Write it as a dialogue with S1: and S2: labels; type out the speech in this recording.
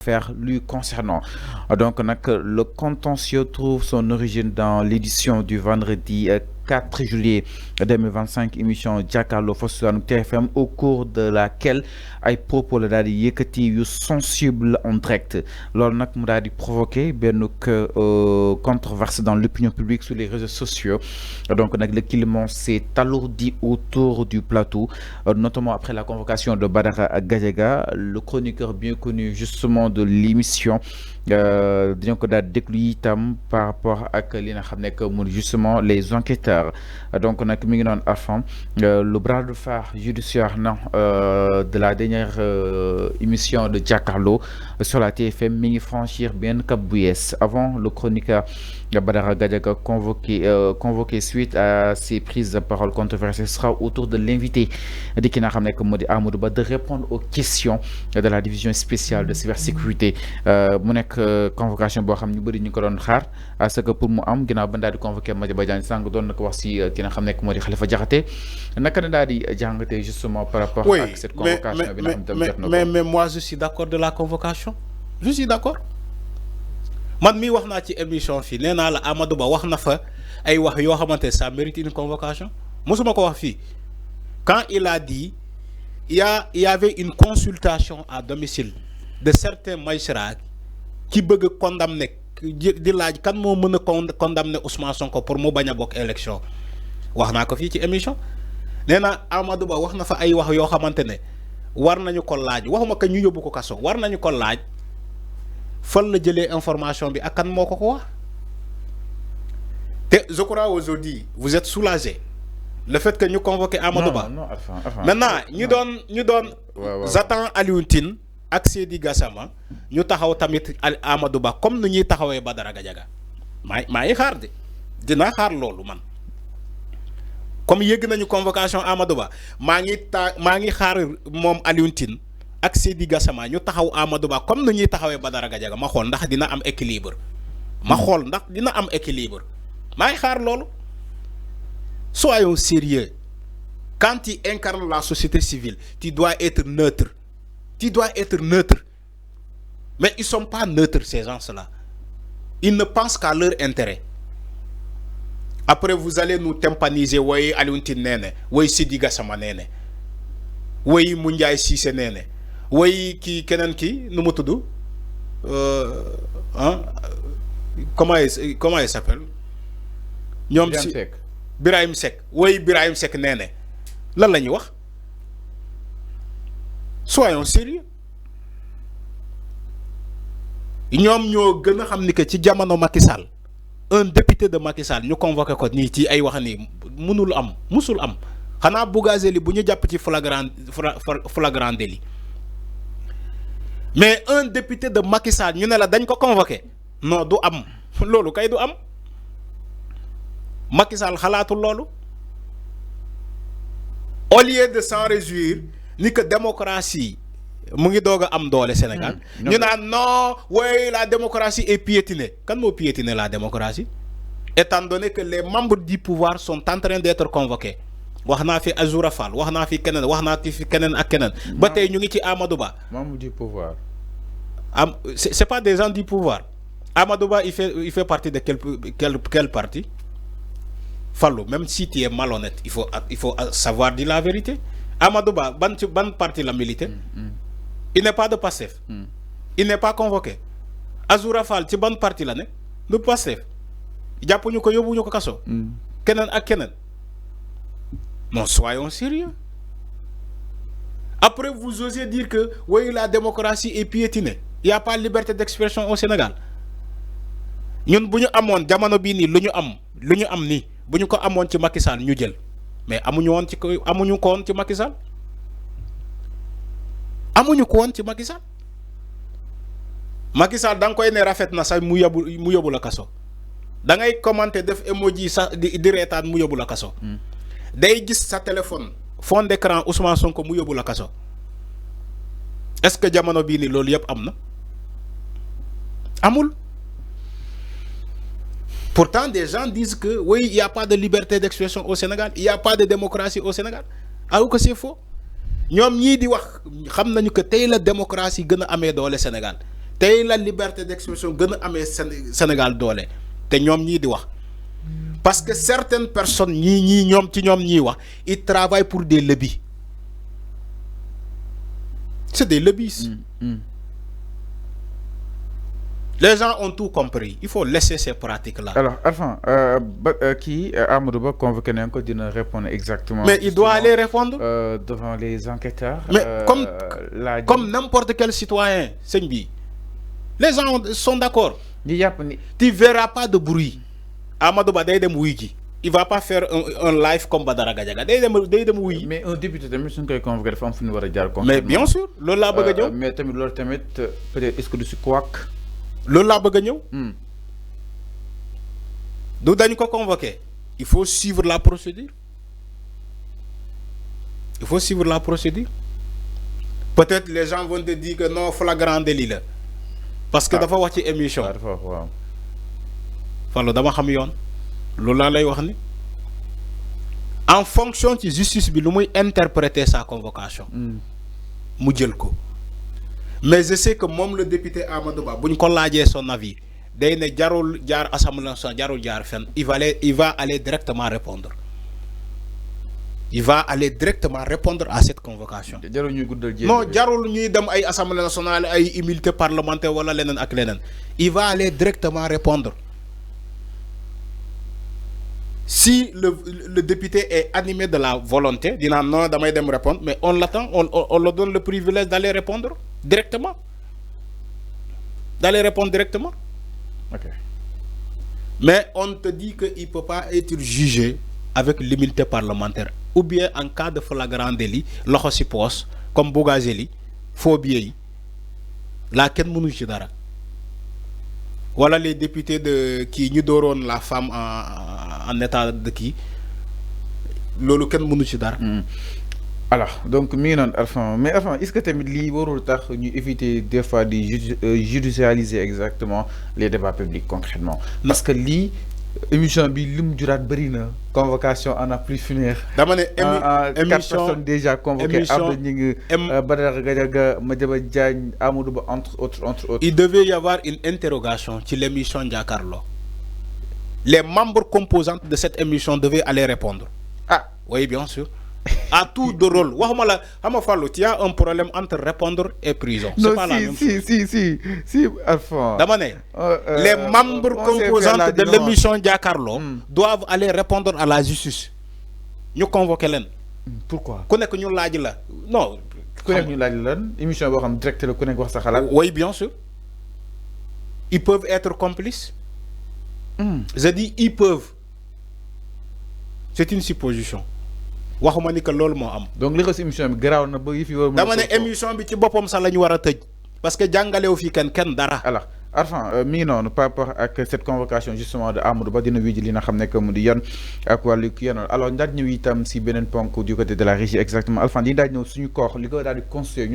S1: faire lui concernant. Donc, le contentieux trouve son origine dans l'édition du vendredi 4 juillet 2025, émission Jàkkaarloo Fossoane TFM, au cours de laquelle ay propos la daal di yëkkati yu sensible en direct. Loolu nag mu daal di provoquer benn controverse dans l'opinion publique sur les réseaux sociaux. Donc le climat s'est alourdi autour du plateau, notamment après la convocation de Badara Gadiaga, le chroniqueur bien connu justement de l'émission. Disons que daal déglu itam par rapport ak li nga xam ne que justement les enquêteurs. Donc nag mi ngi noon afam le bras de fer judiciaire de la dernière émission de Jàkkaarloo sur la TFM mi ngi franchir bien cap bu yees. Avant, le chroniqueur Badara Gadiaga convoqué suite à ses prises de parole controversées sera autour de l'invité de ki nga xam ne que moo di Amadou Ba de répondre aux questions de la division spéciale de cybersécurité. Mu nekk convocation boo xam ñu bëri ñu ko doon xaar à ce que pour mu am ginnaaw ba daal di convoqué Madiambal Diagne sànq doon na ko wax si ki nga xam ne moo di Khalifa Diakhaté naka na daal di jàngatee justement par rapport à cette convocation bi nga xam tam jot na ko.
S2: Mais moi je suis d'accord de la convocation, je suis d'accord. Man mi wax naa ci émission fii nee naa la Amadou Ba wax na fa ay wax yoo xamante ça mérite une convocation mosuma ko wax fii quand il a dit il y avait une consultation à domicile de certains magistrats qui bëgg condamner di laaj kan moo mën a condamner Ousmane Sonko pour mu bañ a bokk élection wax naa ko fii ci émission nee na Amadou Ba wax na fa ay wax yoo xamante ne war nañu ko laaj waxuma que ñu yóbbu ko kaso war nañu ko laaj fan la jëlee information bi ak kan moo ko wax te je crois aujourd'hui vous êtes soulagé le fait que ñu convoqué Amadou Ba. Maintenant ñu doon j'attends Alioune Tine ak Seydi Gassama ñu taxaw tamit Amadou Ba comme nu ñuy taxawee Badara Gadiaga maa ngi xaar de dinaa xaar loolu man comme yëgg nañu convocation Amadou Ba maa ngi xaar moom Alioune Tine ak Seydi Gassama ñu taxaw Amadou Ba comme nu ñuy taxawee Badara Gadiaga ma xool ndax dina am équilibre maa ngi xaar loolu. Soyons sérieux. Quand tu incarnes la société civile, tu dois être neutre. Mais ils ne sont pas neutres, ces gens-là. Ils ne pensent qu'à leur intérêt. Après, vous allez nous tympaniser. Oui, Alioune Tine nene. Oui, Seydi Gassama nene. Oui, Moundiaye Cissé nene. Oui, kenen ki, nous me tout comment il s'appelle? Birahim Seck woy Birahim Seck nee ne lan la ñuy wax soyons sérieux ñoom ñoo gën a xam ni que ci jamono Macky Sall un député de Macky Sall ñu convoqué ko nii ci ay wax ni musul am xanaa Bougazeli bu ñu jàpp ci flagrant délit mais un député de Macky Sall ñu ne la dañ ko convoqué non du am loolu kay du am. Macky Sall xalaatul loolu au lieu de s'en réjouir ni que démocratie mu ngi doog a am doole Sénégal ñu naan non oui la démocratie est piétinée kan moo piétiner la démocratie étant donné que les membres du pouvoir sont en train d'être convoqués wax naa fi Azoura Fall wax naa fi keneen wax naa fi keneen ak keneen ba tey ñu ngi ci Amadou Ba
S1: membre du pouvoir
S2: c'est pas des gens du pouvoir. Amadou Ba il fait partie de quel parti? Fallou, même si tu es malhonnête, il faut savoir dire la vérité. Amadou Ba, ban parti la milité? Il n'est pas de Pastef. Il n'est pas convoqué. Azoura Fall, ci ban parti la ne? De Pastef. Jàppuñu ko yóbbuñu ko kaso. Keneen ak keneen. Non, soyons sérieux. Après, vous osez dire que oui, la démocratie est piétinée. Il n'y a pas de liberté d'expression au Sénégal. Ñun bu ñu amoon jamono bii nii lu ñu am nii bu ñu ko amoon ci Macky Sall ñu jël mais amuñu ko woon ci Macky Sall Macky Sall da nga koy ne rafet na sax mu yóbbu la kaso da ngay commenter def emoji sax di reetaan mu yóbbu la kaso day gis sa téléphone fond d'écran Ousmane Sonko mu yóbbu la kaso est-ce que jamono bii nii loolu yëpp am na amul. Pourtant, des gens disent que oui, il n'y a pas de liberté d'expression au Sénégal, il n'y a pas de démocratie au Sénégal. Alors que c'est faux. Nous, ñi di wax xam nañu que tey la démocratie gën a amee doole Sénégal tey la liberté d'expression gën a amee Sénégal doole te ñoom ñii di wax parce que certaines personnes ils travaillent pour des lobbies. C'est des lobbies. Les gens ont tout compris. Il faut laisser ces pratiques-là.
S1: Alors, enfin, qui Amadou Ba convoqué encore de répondre exactement.
S2: Mais il doit aller répondre
S1: devant les enquêteurs.
S2: Mais comme n'importe quel citoyen, les gens sont d'accord. Tu ne verras pas de bruit. Amadou Ba il va pas faire un live comme Badara Gadiaga.
S1: Mais un député tamit suñ koy convoqué dafa am fu ñu war a jaar.
S2: Mais bien sûr loolu laa bëgg a ñëw.
S1: Mais tamit loolu tamit peut-être est-ce que du si couac.
S2: loolu laa bëgg a ñëw. du dañu ko convoqué. Il faut suivre la procédure. Il faut suivre la procédure. Peut-être les gens vont te dire que non flagrant délit là. Parce que dafa wax ci émission.
S1: waaw.
S2: Fallu dama xam yoon. loolu laa lay wax ni en fonction de justice bi lu muy interpréter sa convocation mu jël ko mais je sais que même le député Amadou Ba buñ ko laajee son avis day ne jarul jaar assemblée nationale jarul jaar fenn il va aller directement répondre à cette convocation.
S1: jarul ñuy guddal
S2: non jarul ñuy dem ay assemblée nationale ay immunité parlementaire wala leneen ak leneen il va aller directement répondre. Si le député est animé de la volonté, disant non, damay dem répondre, mais on l'attend, on lui donne le privilège d'aller répondre directement.
S1: Ok.
S2: Mais on te dit qu'il ne peut pas être jugé avec l'immunité parlementaire. Ou bien en cas de flagrant délit, l'ocho si poste, comme Bougazeli, faux billets, là, quel monde dara. Voilà les députés qui nous donnent la femme en état de qui lolu ken mënu ci dara.
S1: Alors donc mi non enfin mais enfin est-ce que tamit li warul tax ñu éviter des fois de judicialiser exactement les débats publics concrètement parce que li émission bi lim jurat bari na convocation en a plus finir
S2: dama né
S1: émission 4 personnes déjà convoquées Abdou Gningue Badara Gadiaga Madiaba Diagne Amadou Ba entre autres.
S2: Il devait y avoir une interrogation sur l'émission Jakaarlo. Les membres composantes de cette émission devaient aller répondre. Ah, oui, bien sûr. À tout de rôle. Tu as un problème entre répondre et prison. C'est pas la même chose.
S1: Si, Alphonse.
S2: Les membres composantes de l'émission Jakaarlo doivent aller répondre à la justice. Nous convoquons l'un.
S1: Pourquoi?
S2: Non.
S1: Émission direct.
S2: Oui, bien sûr. Ils peuvent être complices. Je dis ils peuvent. C'est une supposition. Waxuma ni que loolu mo am.
S1: Donc li ko ci émission bi graw na ba yi fi war.
S2: Dama né émission bi ci bopom sa lañu wara tejj parce que jangalew fi ken dara.
S1: Alors Arfan mi non par rapport ak cette convocation justement de Amadou Ba dina wiji li nga xamné que mu di yan ak walu ki yenoon alors ndaaj ñëw itam ci benen ponk du côté de la régie exactement Alfan di ndaaj ñëw suñu koor li ko daal di construire